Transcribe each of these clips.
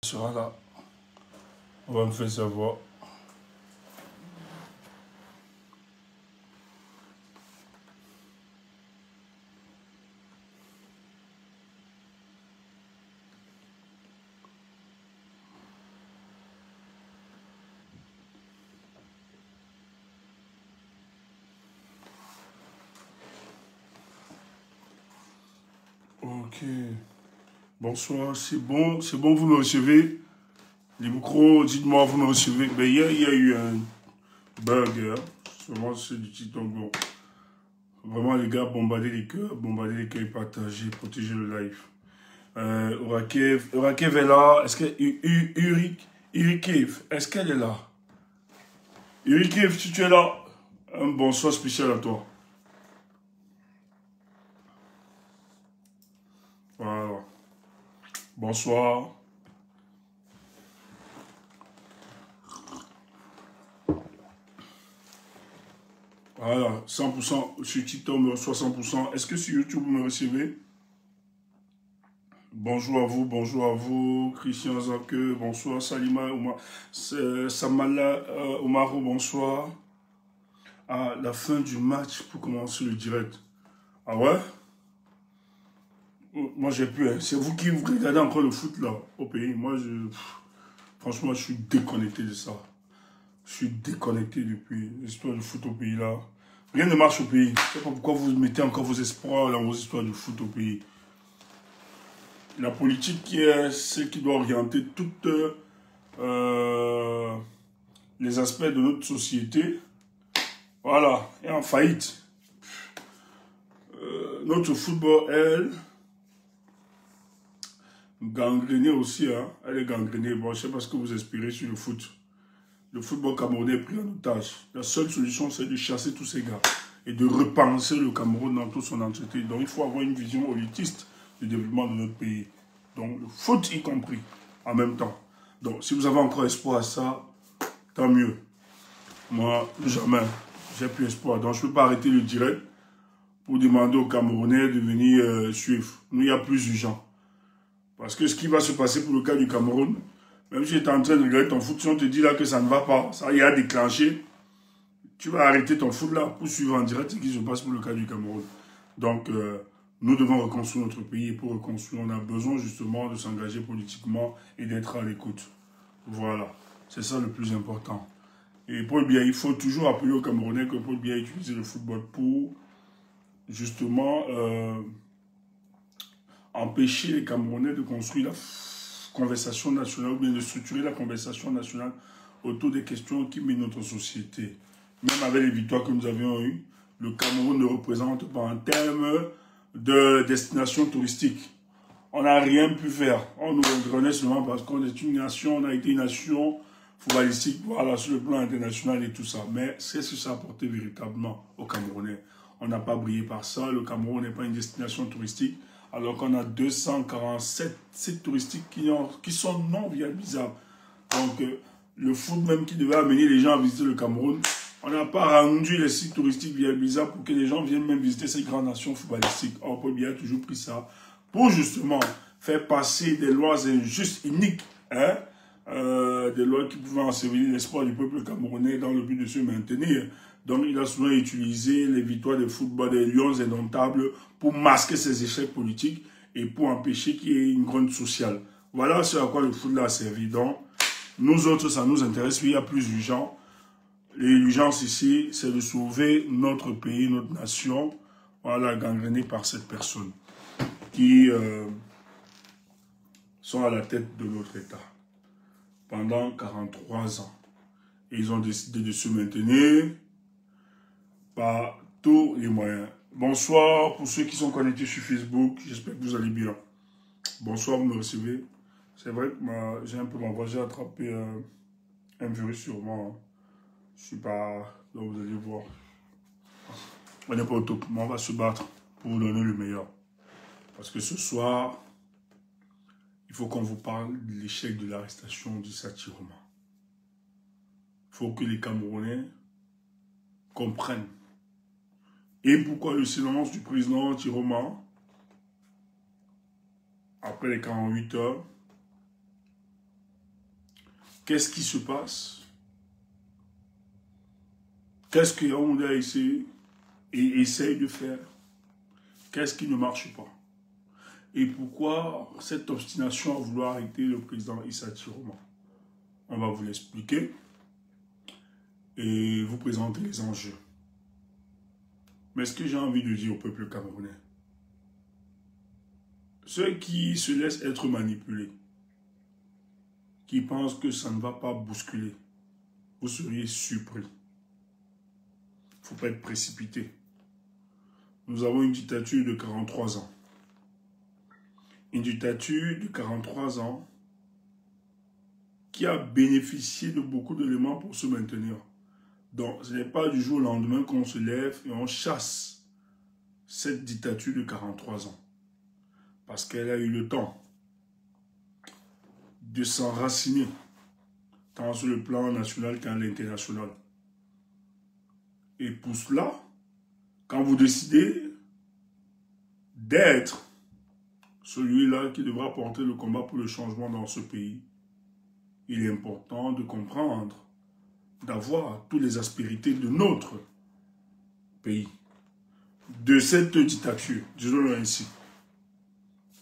Sera là. On va me faire savoir. Ok. Bonsoir, c'est bon, vous me recevez. Les micros, dites-moi, vous me recevez. Ben, hier, il y a eu un bug, hein. Sûrement c'est du TikTok. Bon. Vraiment, les gars, bombardez les cœurs, partagez, protégez le live. Orakev est là. Est-ce que Urikev, est-ce qu'elle est là? Urikev, si tu es là, un bonsoir spécial à toi. Voilà. Bonsoir. Voilà, 100%, sur TikTok, me reçoit 100%. Est-ce que sur YouTube, vous me recevez? Bonjour à vous, Christian Zake, bonsoir, Salima, Samala, Omaro, bonsoir. À la fin du match pour commencer le direct. Ah ouais? Moi, j'ai plus, hein. C'est vous qui regardez encore le foot, là, au pays. Moi, franchement, je suis déconnecté de ça. Je suis déconnecté depuis l'histoire du foot au pays, là. Rien ne marche au pays. Je ne sais pas pourquoi vous mettez encore vos espoirs dans vos histoires de foot au pays. La politique qui est celle qui doit orienter toutes les aspects de notre société, voilà, est en faillite. Notre football, elle, gangrénée aussi, hein. Elle est gangrénée. Bon, je ne sais pas ce que vous espérez sur le foot. Le football camerounais est pris en otage. La seule solution, c'est de chasser tous ces gars et de repenser le Cameroun dans toute son entièreté. Donc, il faut avoir une vision holististe du développement de notre pays. Donc, le foot y compris, en même temps. Donc, si vous avez encore espoir à ça, tant mieux. Moi, jamais. J'ai plus espoir. Donc, je ne peux pas arrêter le direct pour demander aux Camerounais de venir suivre. Nous, il y a plus urgent. Parce que ce qui va se passer pour le cas du Cameroun, même si tu es en train de regarder ton foot, si on te dit là que ça ne va pas, ça y a déclenché, tu vas arrêter ton foot là pour suivre en direct ce qui se passe pour le cas du Cameroun. Donc, nous devons reconstruire notre pays. Et pour reconstruire, on a besoin justement de s'engager politiquement et d'être à l'écoute. Voilà. C'est ça le plus important. Et Paul Biya, il faut toujours appeler aux Camerounais que Paul Biya a utilisé le football pour justement empêcher les Camerounais de construire la conversation nationale ou bien de structurer la conversation nationale autour des questions qui mènent notre société. Même avec les victoires que nous avions eues, le Cameroun ne représente pas en termes de destination touristique. On n'a rien pu faire. On nous reconnaît seulement parce qu'on est une nation, on a été une nation footballistique, voilà, sur le plan international et tout ça. Mais c'est ce que ça a apporté véritablement aux Camerounais. On n'a pas brillé par ça. Le Cameroun n'est pas une destination touristique, alors qu'on a 247 sites touristiques qui sont non viabilisables. Donc, le foot même qui devait amener les gens à visiter le Cameroun, on n'a pas rendu les sites touristiques viabilisables pour que les gens viennent même visiter ces grandes nations footballistiques. Or, Paul Biya a toujours pris ça pour justement faire passer des lois injustes, iniques, hein, des lois qui pouvaient ensevelir l'espoir du peuple camerounais dans le but de se maintenir. Donc, il a souvent utilisé les victoires de football des Lions indomptables pour masquer ses échecs politiques et pour empêcher qu'il y ait une grogne sociale. Voilà ce à quoi le football a servi. Donc, nous autres, ça nous intéresse, mais il y a plus d'urgence. L'urgence ici, c'est de sauver notre pays, notre nation, voilà, gangrénée par cette personne qui sont à la tête de notre État pendant 43 ans. Et ils ont décidé de se maintenir par tous les moyens. Bonsoir pour ceux qui sont connectés sur Facebook. J'espère que vous allez bien. Bonsoir, vous me recevez. C'est vrai que j'ai un peu ma voix, j'ai attrapé un virus sur moi. Je suis pas... Donc vous allez voir. On n'est pas au top, mais on va se battre pour vous donner le meilleur. Parce que ce soir, il faut qu'on vous parle de l'échec de l'arrestation d'Issa Chiroma. Il faut que les Camerounais comprennent. Et pourquoi le silence du président Chiroma, après les 48 heures, Qu'est-ce qui se passe? Qu'est-ce que Yaoundé a essayé et essaye de faire? Qu'est-ce qui ne marche pas? Et pourquoi cette obstination à vouloir arrêter le président Issa Tiroma? On va vous l'expliquer et vous présenter les enjeux. Mais ce que j'ai envie de dire au peuple camerounais, ceux qui se laissent être manipulés, qui pensent que ça ne va pas bousculer, vous seriez surpris. Il ne faut pas être précipité. Nous avons une dictature de 43 ans. Une dictature de 43 ans qui a bénéficié de beaucoup d'éléments pour se maintenir. Donc, ce n'est pas du jour au lendemain qu'on se lève et on chasse cette dictature de 43 ans. Parce qu'elle a eu le temps de s'enraciner, tant sur le plan national qu'à l'international. Et pour cela, quand vous décidez d'être celui-là qui devra porter le combat pour le changement dans ce pays, il est important de comprendre, d'avoir toutes les aspérités de notre pays, de cette dictature, disons-le ainsi.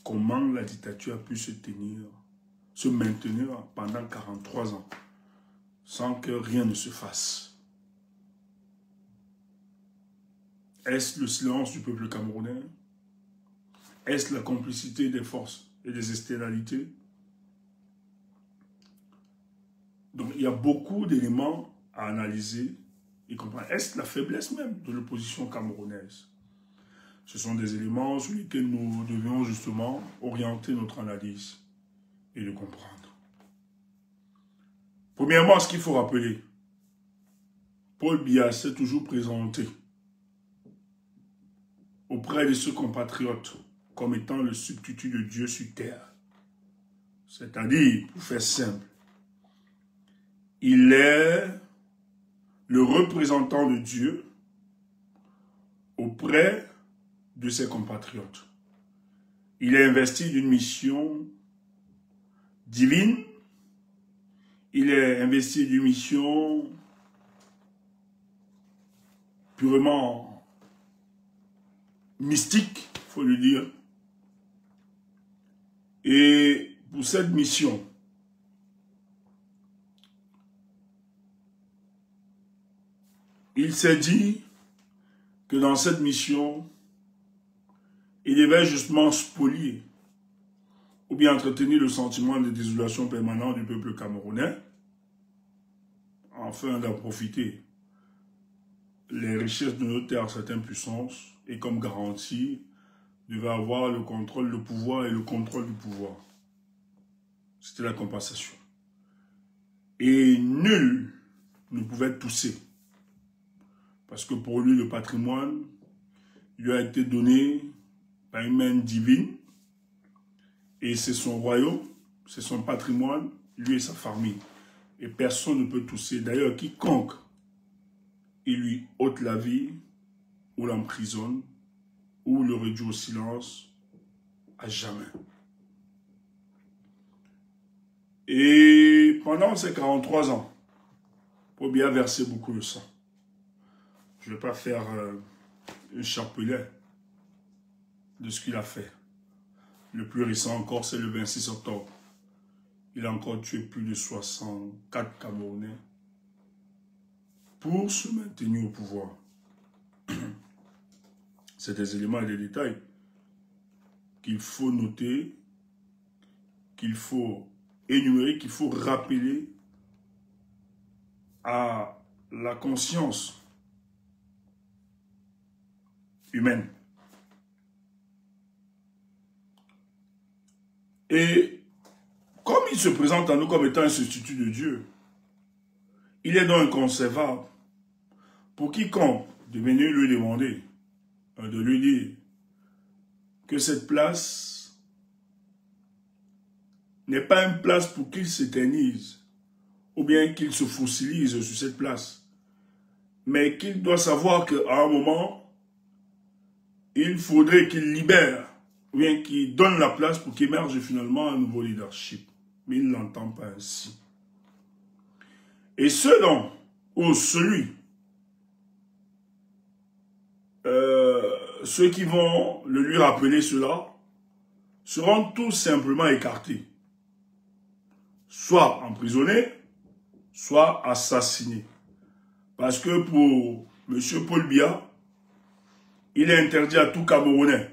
Comment la dictature a pu se maintenir pendant 43 ans, sans que rien ne se fasse. Est-ce le silence du peuple camerounais? Est-ce la complicité des forces et des externalités? Donc, il y a beaucoup d'éléments à analyser et comprendre. Est-ce la faiblesse même de l'opposition camerounaise? Ce sont des éléments sur lesquels nous devions justement orienter notre analyse et le comprendre. Premièrement, ce qu'il faut rappeler, Paul Biya s'est toujours présenté auprès de ses compatriotes comme étant le substitut de Dieu sur terre. C'est-à-dire, pour faire simple, il est le représentant de Dieu auprès de ses compatriotes. Il est investi d'une mission divine, il est investi d'une mission purement mystique, il faut le dire. Et pour cette mission, il s'est dit que dans cette mission, il devait justement spolier ou bien entretenir le sentiment de désolation permanent du peuple camerounais afin d'en profiter les richesses de nos terres à certaines puissances et comme garantie devait avoir le contrôle du pouvoir et le contrôle du pouvoir. C'était la compensation. Et nul ne pouvait tousser. Parce que pour lui, le patrimoine lui a été donné par une main divine. Et c'est son royaume, c'est son patrimoine, lui et sa famille. Et personne ne peut tousser. D'ailleurs, quiconque il lui ôte la vie, ou l'emprisonne, ou le réduit au silence, à jamais. Et pendant ces 43 ans, Paul Biya a versé beaucoup de sang. Je ne vais pas faire un chapelet de ce qu'il a fait. Le plus récent encore, c'est le 26 octobre. Il a encore tué plus de 64 Camerounais pour se maintenir au pouvoir. C'est des éléments et des détails qu'il faut noter, qu'il faut énumérer, qu'il faut rappeler à la conscience humaine. Et comme il se présente à nous comme étant un substitut de Dieu, il est donc inconcevable pour quiconque de venir lui demander, de lui dire que cette place n'est pas une place pour qu'il s'éternise ou bien qu'il se fossilise sur cette place, mais qu'il doit savoir qu'à un moment, il faudrait qu'il libère ou bien qu'il donne la place pour qu'émerge finalement un nouveau leadership. Mais il ne l'entend pas ainsi. Et celui, ceux qui vont le lui rappeler cela, seront tout simplement écartés. Soit emprisonnés, soit assassinés. Parce que pour M. Paul Biya, il est interdit à tout Camerounais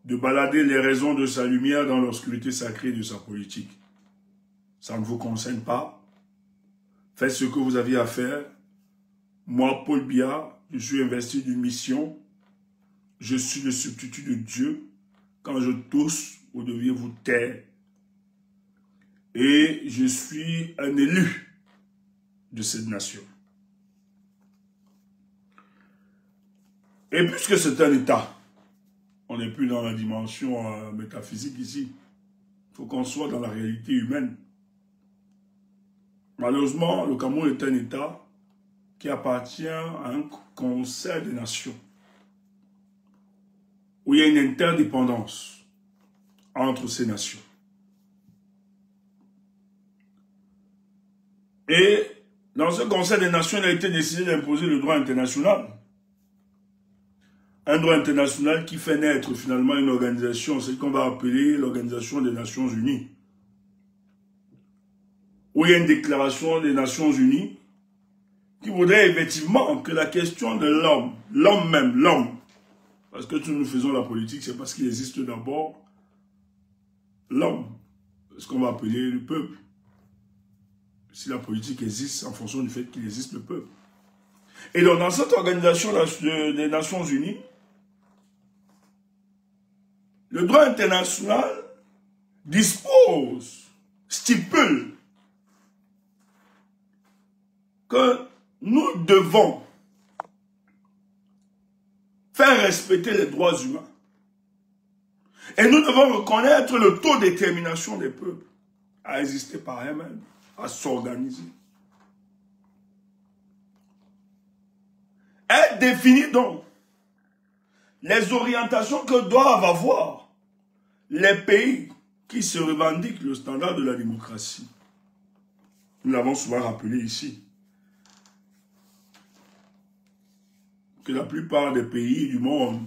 de balader les raisons de sa lumière dans l'obscurité sacrée de sa politique. Ça ne vous concerne pas. Faites ce que vous aviez à faire. Moi, Paul Biya, je suis investi d'une mission. Je suis le substitut de Dieu. Quand je tousse, vous deviez vous taire. Et je suis un élu de cette nation. Et puisque c'est un État, on n'est plus dans la dimension métaphysique ici. Il faut qu'on soit dans la réalité humaine. Malheureusement, le Cameroun est un État qui appartient à un concert des nations, où il y a une interdépendance entre ces nations. Et dans ce concert des nations, il a été décidé d'imposer le droit international. Un droit international qui fait naître finalement une organisation, c'est ce qu'on va appeler l'Organisation des Nations Unies. Où il y a une déclaration des Nations Unies qui voudrait effectivement que la question de l'homme, l'homme même, l'homme, parce que nous faisons la politique, c'est parce qu'il existe d'abord l'homme, ce qu'on va appeler le peuple. Si la politique existe, en fonction du fait qu'il existe le peuple. Et donc, dans cette organisation des Nations Unies, le droit international dispose, stipule que nous devons faire respecter les droits humains. Et nous devons reconnaître le taux de détermination des peuples à exister par eux-mêmes, à s'organiser. Elle définit donc les orientations que doivent avoir les pays qui se revendiquent le standard de la démocratie. Nous l'avons souvent rappelé ici. Que la plupart des pays du monde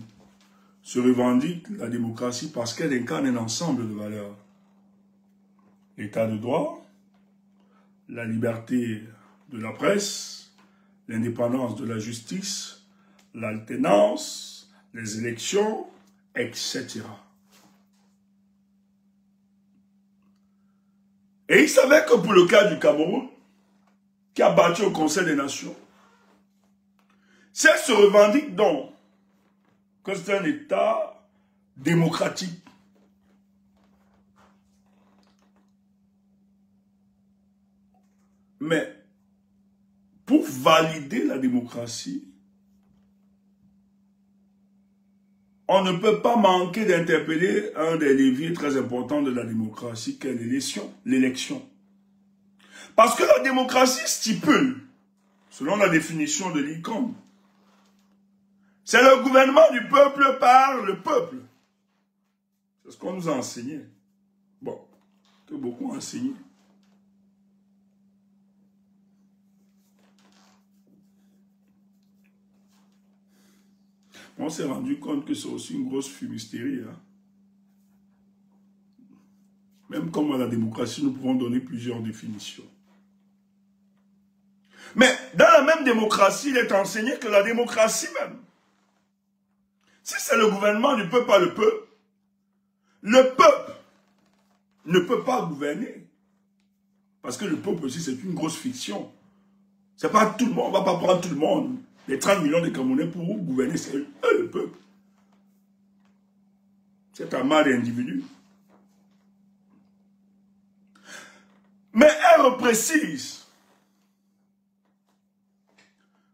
se revendiquent la démocratie parce qu'elle incarne un ensemble de valeurs. L'état de droit, la liberté de la presse, l'indépendance de la justice, l'alternance, les élections, etc. Et il savait que pour le cas du Cameroun, qui a battu au Conseil des Nations, si elle se revendique donc que c'est un État démocratique, mais pour valider la démocratie, on ne peut pas manquer d'interpeller un des leviers très importants de la démocratie, qu'est l'élection. Parce que la démocratie stipule, selon la définition de l'ICOM, c'est le gouvernement du peuple par le peuple. C'est ce qu'on nous a enseigné. Bon, que beaucoup ont enseigné. On s'est rendu compte que c'est aussi une grosse fumisterie. Hein? Même comme à la démocratie, nous pouvons donner plusieurs définitions. Mais dans la même démocratie, il est enseigné que la démocratie même, si c'est le gouvernement du peuple par le peuple ne peut pas gouverner. Parce que le peuple aussi, c'est une grosse fiction. C'est pas tout le monde, on ne va pas prendre tout le monde. Les 30 millions de Camerounais pour gouverner, c'est eux le peuple. C'est un mal d'individus. Mais elle précise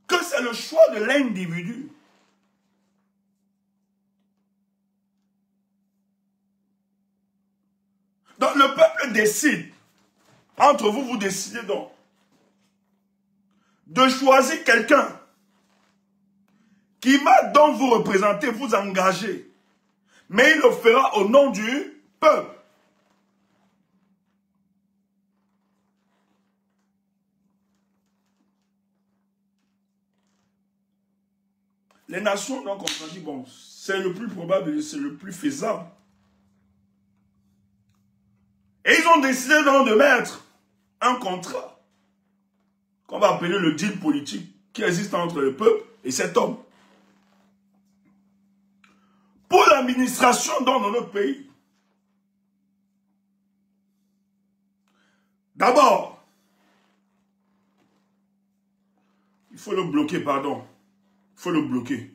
que c'est le choix de l'individu. Donc le peuple décide. Entre vous, vous décidez donc de choisir quelqu'un qui va donc vous représenter, vous engager. Mais il le fera au nom du peuple. Les nations, donc, on a dit, bon, c'est le plus probable, c'est le plus faisable. Et ils ont décidé donc de mettre un contrat qu'on va appeler le deal politique qui existe entre le peuple et cet homme. Pour l'administration dans notre pays. D'abord, il faut le bloquer, pardon. Il faut le bloquer.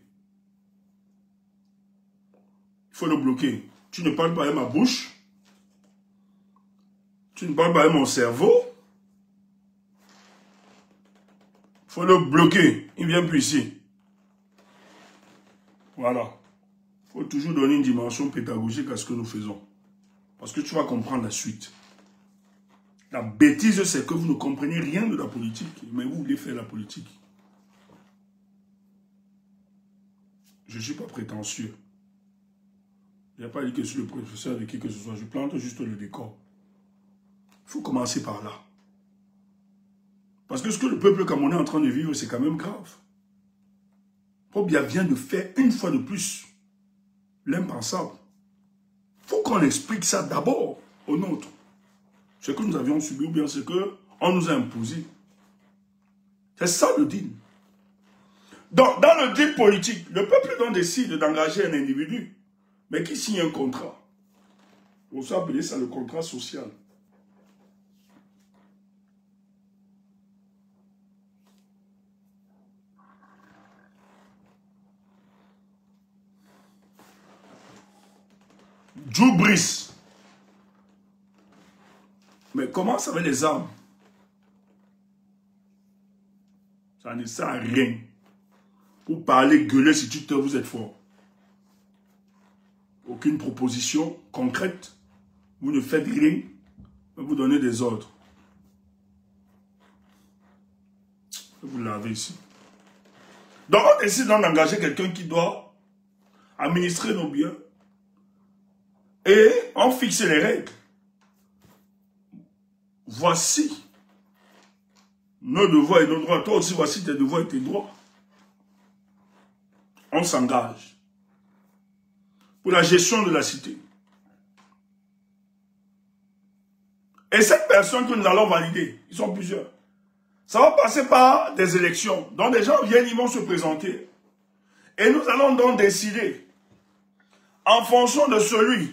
Il faut le bloquer. Tu ne parles pas avec ma bouche. Tu ne parles pas avec mon cerveau. Il faut le bloquer. Il ne vient plus ici. Voilà. Il faut toujours donner une dimension pédagogique à ce que nous faisons. Parce que tu vas comprendre la suite. La bêtise, c'est que vous ne comprenez rien de la politique. Mais vous voulez faire la politique. Je ne suis pas prétentieux. Je n'ai pas dit que je suis le professeur avec qui que ce soit. Je plante juste le décor. Il faut commencer par là. Parce que ce que le peuple camerounais est en train de vivre, c'est quand même grave. Probia vient de faire une fois de plus l'impensable. Il faut qu'on explique ça d'abord aux nôtres. Ce que nous avions subi ou bien ce qu'on nous a imposé. C'est ça le deal. Donc, dans le deal politique, le peuple donc décide d'engager un individu, mais qui signe un contrat. On peut appeler ça le contrat social. Drew Brees. Mais comment ça avec les armes? Ça ne sert à rien. Pour parler, gueuler si tu te vous êtes fort. Aucune proposition concrète. Vous ne faites rien. Mais vous donnez des ordres. Vous l'avez ici. Donc on décide d'engager quelqu'un qui doit administrer nos biens. Et on fixe les règles. Voici nos devoirs et nos droits. Toi aussi, voici tes devoirs et tes droits. On s'engage pour la gestion de la cité. Et cette personne que nous allons valider, ils sont plusieurs. Ça va passer par des élections. Donc des gens viennent, ils vont se présenter. Et nous allons donc décider, en fonction de celui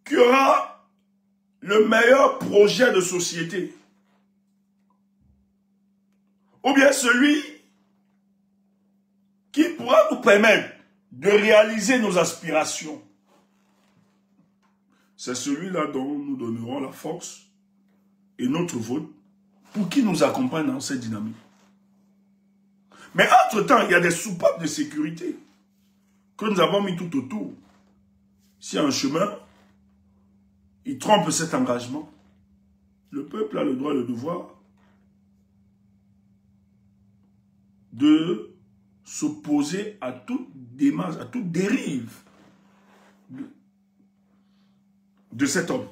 qui aura le meilleur projet de société, ou bien celui qui pourra nous permettre de réaliser nos aspirations. C'est celui-là dont nous donnerons la force et notre vote pour qu'il nous accompagne dans cette dynamique. Mais entre-temps, il y a des soupapes de sécurité que nous avons mis tout autour. Si un chemin, il trompe cet engagement, le peuple a le droit et le devoir de s'opposer à toute démarche, à toute dérive de cet homme.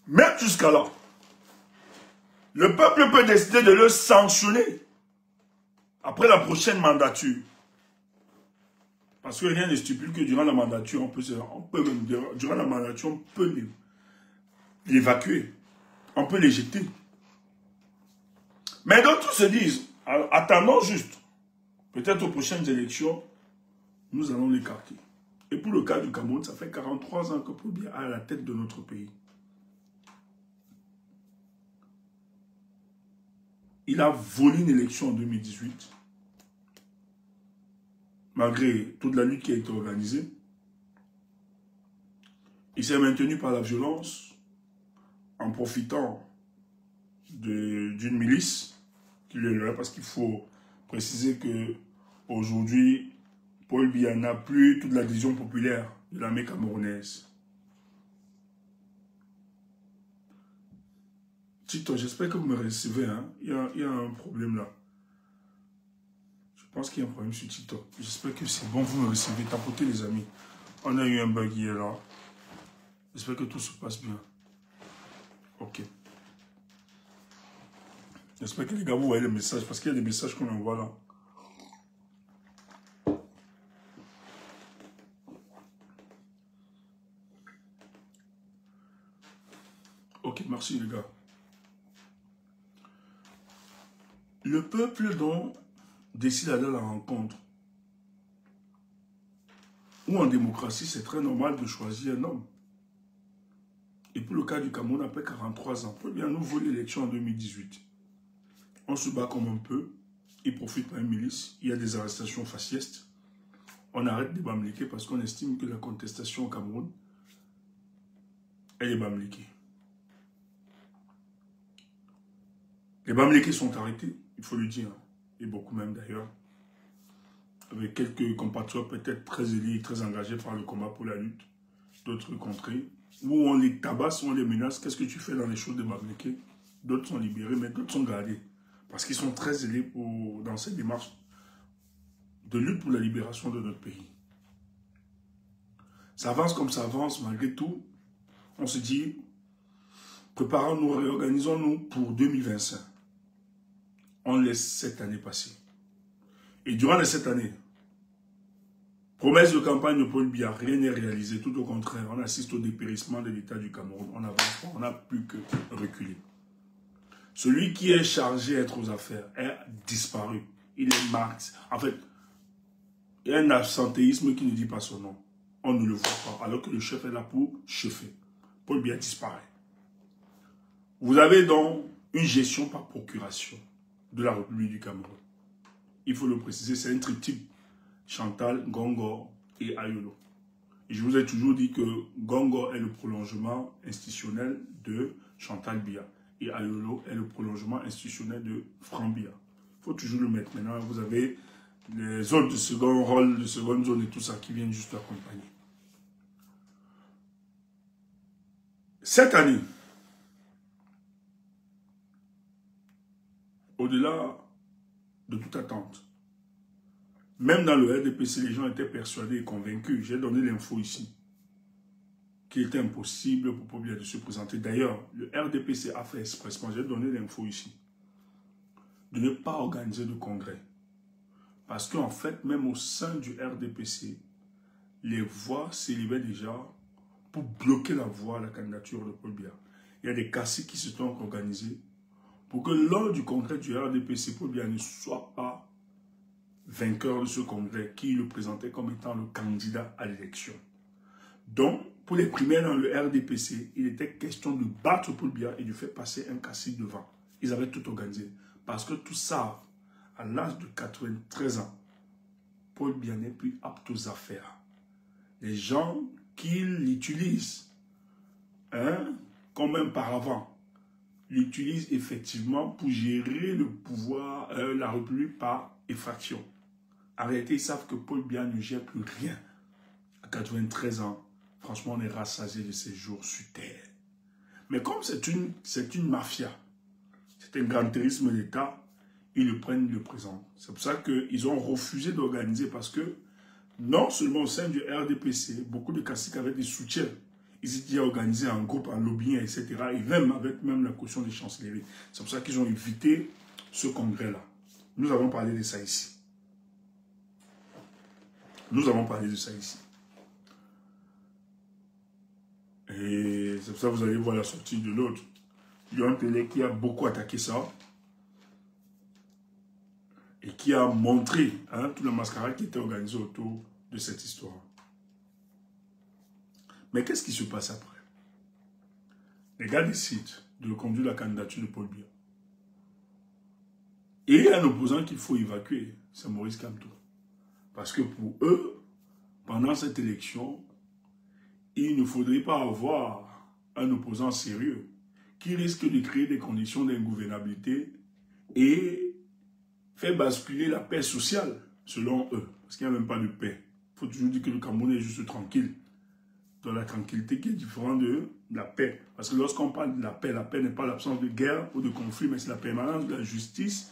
Même jusqu'à là, le peuple peut décider de le sanctionner après la prochaine mandature. Parce que rien ne stipule que durant la mandature, durant la mandature, on peut l'évacuer. On peut l'éjecter. Mais d'autres se disent, attendons juste. Peut-être aux prochaines élections, nous allons l'écarter. Et pour le cas du Cameroun, ça fait 43 ans que Pobia est à la tête de notre pays. Il a volé une élection en 2018. Malgré toute la lutte qui a été organisée. Il s'est maintenu par la violence en profitant d'une milice qui lui est là, parce qu'il faut préciser que aujourd'hui, Paul Biya n'a plus toute l'adhésion populaire de l'armée camerounaise. Tito, j'espère que vous me recevez. Hein? Il y a un problème là. Je pense qu'il y a un problème sur TikTok. J'espère que c'est bon, vous me recevez. Tapotez les amis. On a eu un bug hier là. J'espère que tout se passe bien. Ok. J'espère que les gars, vous voyez les messages, parce qu'il y a des messages qu'on envoie là. Ok, merci les gars. Le peuple dont décide d'aller à la rencontre. Ou en démocratie, c'est très normal de choisir un homme. Et pour le cas du Cameroun, après 43 ans, peut bien nous voler l'élection en 2018. On se bat comme on peut. Il profite par une milice. Il y a des arrestations faciestes. On arrête de bamliquer parce qu'on estime que la contestation au Cameroun, elle est bamliquée. Les bamliqués sont arrêtés, il faut le dire. Et beaucoup même d'ailleurs. Avec quelques compatriotes peut-être très élus, très engagés par le combat pour la lutte. D'autres contrées. Où on les tabasse, on les menace. Qu'est-ce que tu fais dans les choses de bamliqués? D'autres sont libérés, mais d'autres sont gardés. Parce qu'ils sont très élus dans cette démarche de lutte pour la libération de notre pays. Ça avance comme ça avance, malgré tout. On se dit, préparons-nous, réorganisons-nous pour 2025. On laisse cette année passer. Et durant les 7 années, promesse de campagne de Paul Biya, rien n'est réalisé. Tout au contraire, on assiste au dépérissement de l'État du Cameroun. On avance, on n'a plus que reculer. Celui qui est chargé d'être aux affaires est disparu. Il est Marx. En fait, il y a un absentéisme qui ne dit pas son nom. On ne le voit pas, alors que le chef est là pour cheffer. Paul Biya disparaît. Vous avez donc une gestion par procuration de la République du Cameroun. Il faut le préciser, c'est un triptyque. Chantal, Gongor et Ayolo. Et je vous ai toujours dit que Gongor est le prolongement institutionnel de Chantal Biya. Et Ayolo est le prolongement institutionnel de Franck Biya. Il faut toujours le mettre. Maintenant, vous avez les autres de second rôle, de seconde zone et tout ça qui viennent juste accompagner. Cette année, au-delà de toute attente, même dans le RDPC, les gens étaient persuadés et convaincus. J'ai donné l'info ici. Qu'il était impossible pour Paul Biya de se présenter. D'ailleurs, le RDPC a fait expressement, j'ai donné l'info ici, de ne pas organiser de congrès. Parce qu'en fait, même au sein du RDPC, les voix s'élevaient déjà pour bloquer la voie à la candidature de Paul Biya. Il y a des caciques qui se sont organisés pour que lors du congrès du RDPC, Paul Biya ne soit pas vainqueur de ce congrès qui le présentait comme étant le candidat à l'élection. Donc, pour les primaires dans le RDPC, il était question de battre Paul Biya et de faire passer un cacique devant. Ils avaient tout organisé. Parce que tout ça, à l'âge de 93 ans, Paul Biya n'est plus apte aux affaires. Les gens qui l'utilisent, comme même par avant, l'utilisent effectivement pour gérer le pouvoir, la République par effraction. En réalité, ils savent que Paul Biya ne gère plus rien. À 93 ans, franchement, on est rassasié de ses jours sur terre. Mais comme c'est une mafia, c'est un grandirisme d'État, ils le prennent, ils le présentent. C'est pour ça qu'ils ont refusé d'organiser parce que non seulement au sein du RDPC, beaucoup de caciques avaient des soutiens. Ils étaient organisés en groupe, en lobbying, etc. Et même avec la caution des chancelleries. C'est pour ça qu'ils ont évité ce congrès-là. Nous avons parlé de ça ici. Nous avons parlé de ça ici. Et c'est pour ça que vous allez voir la sortie de l'autre. Il y a un télé qui a beaucoup attaqué ça. Et qui a montré tout le mascarade qui était organisé autour de cette histoire. Mais qu'est-ce qui se passe après? Les gars décident de conduire la candidature de Paul Biya. Et il y a un opposant qu'il faut évacuer, c'est Maurice Kamto. Parce que pour eux, pendant cette élection, il ne faudrait pas avoir un opposant sérieux qui risque de créer des conditions d'ingouvernabilité et faire basculer la paix sociale, selon eux. Parce qu'il n'y a même pas de paix. Il faut toujours dire que le Cameroun est juste tranquille. Dans la tranquillité qui est différente de la paix. Parce que lorsqu'on parle de la paix n'est pas l'absence de guerre ou de conflit, mais c'est la permanence de la justice.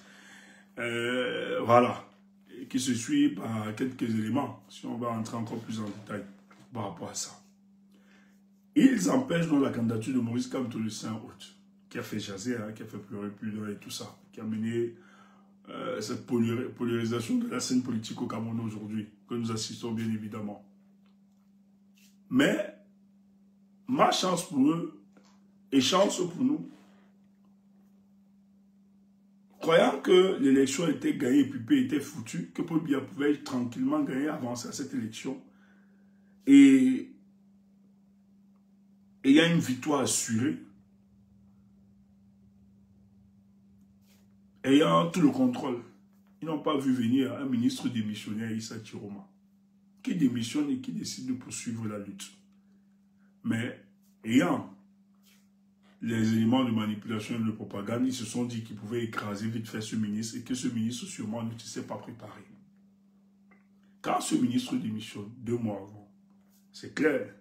Voilà. Qui se suit par quelques éléments, si on va entrer encore plus en détail par rapport à ça. Ils empêchent donc la candidature de Maurice Kamto le 5 août. qui a fait jaser, hein, qui a fait pleurer plus d'un et tout ça, qui a mené cette polarisation de la scène politique au Cameroun aujourd'hui, que nous assistons bien évidemment. Mais, ma chance pour eux, et chance pour nous, croyant que l'élection était gagnée et Pupé était foutu, que Paul Biya pouvait tranquillement gagner, avancer à cette élection, et il y a une victoire assurée, ayant tout le contrôle. Ils n'ont pas vu venir un ministre démissionnaire, Issa Chiroma, qui démissionne et qui décide de poursuivre la lutte. Mais ayant les éléments de manipulation et de propagande, ils se sont dit qu'ils pouvaient écraser vite fait ce ministre et que ce ministre sûrement ne s'est pas préparé. Quand ce ministre démissionne, 2 mois avant, c'est clair.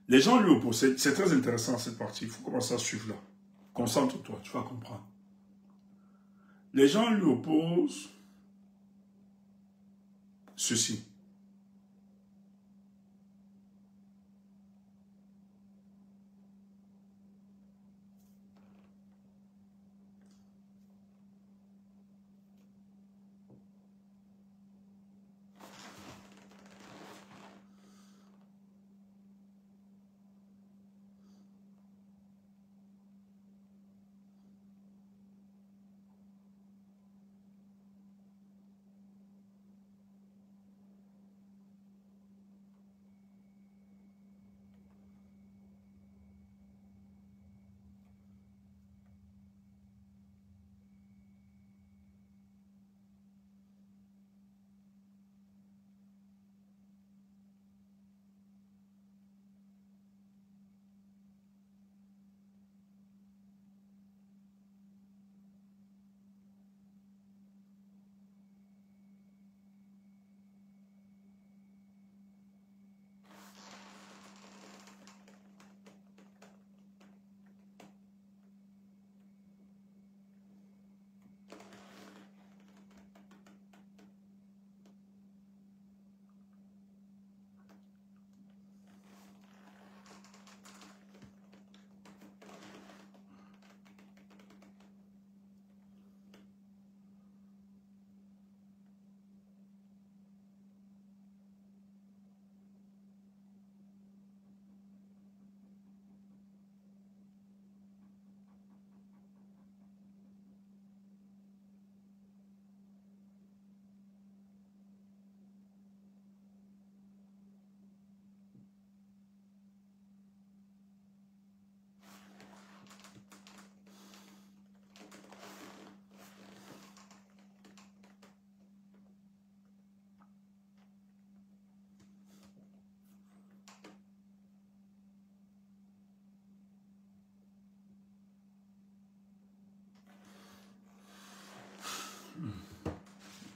Les gens lui opposent. C'est très intéressant cette partie. Il faut commencer à suivre là. Concentre-toi, tu vas comprendre. Les gens lui opposent ceci.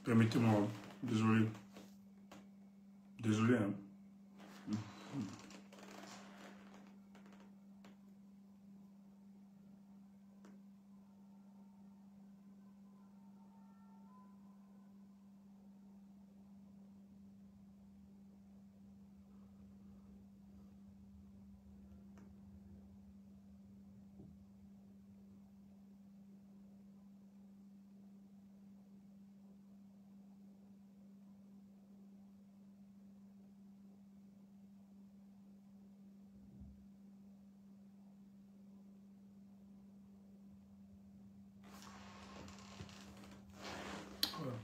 Permettez-moi, désolé. Désolé, hein. Voilà.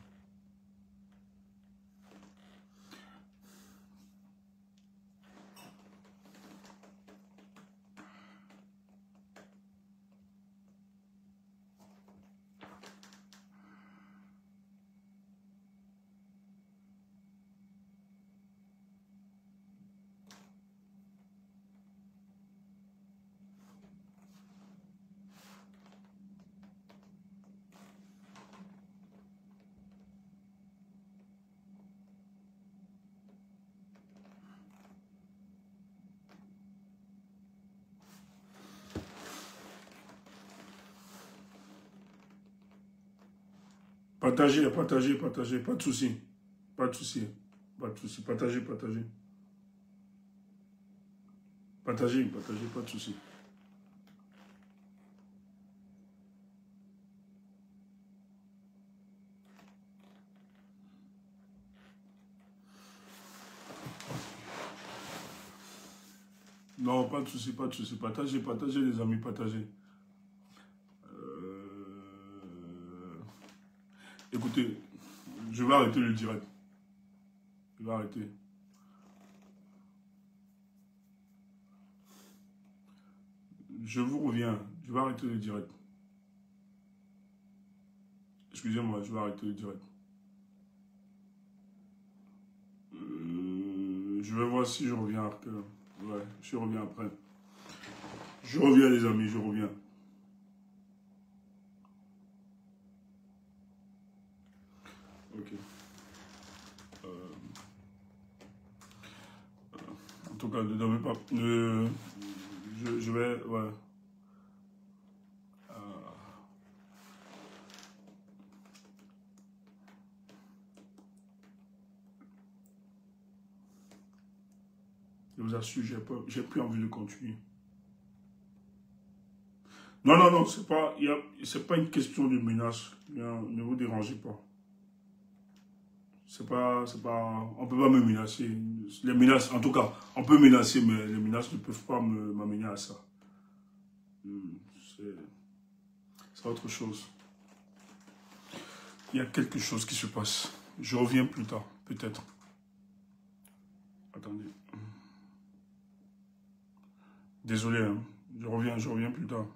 Partagez, partagez, partagez, pas de souci. Pas de souci. Pas de souci. Partagez, partagez. Partagez, partagez, pas de souci. Non, pas de souci, pas de souci. Partagez, partagez les amis, partagez. Écoutez, je vais arrêter le direct. Je vais arrêter. Je vous reviens. Je vais arrêter le direct. Excusez-moi, je vais arrêter le direct. Je vais voir si je reviens après. Ouais, je reviens après. Je reviens les amis, je reviens. Ok. En tout cas, ne dormez pas. Je vais... Ouais. Je vous assure, j'ai plus envie de continuer. Non, non, non, c'est pas une question de menace. Ne vous dérangez pas. On peut pas me menacer. Les menaces, en tout cas, on peut menacer, mais les menaces ne peuvent pas m'amener à ça. C'est autre chose. Il y a quelque chose qui se passe. Je reviens plus tard, peut-être. Attendez. Désolé, hein. Je reviens plus tard.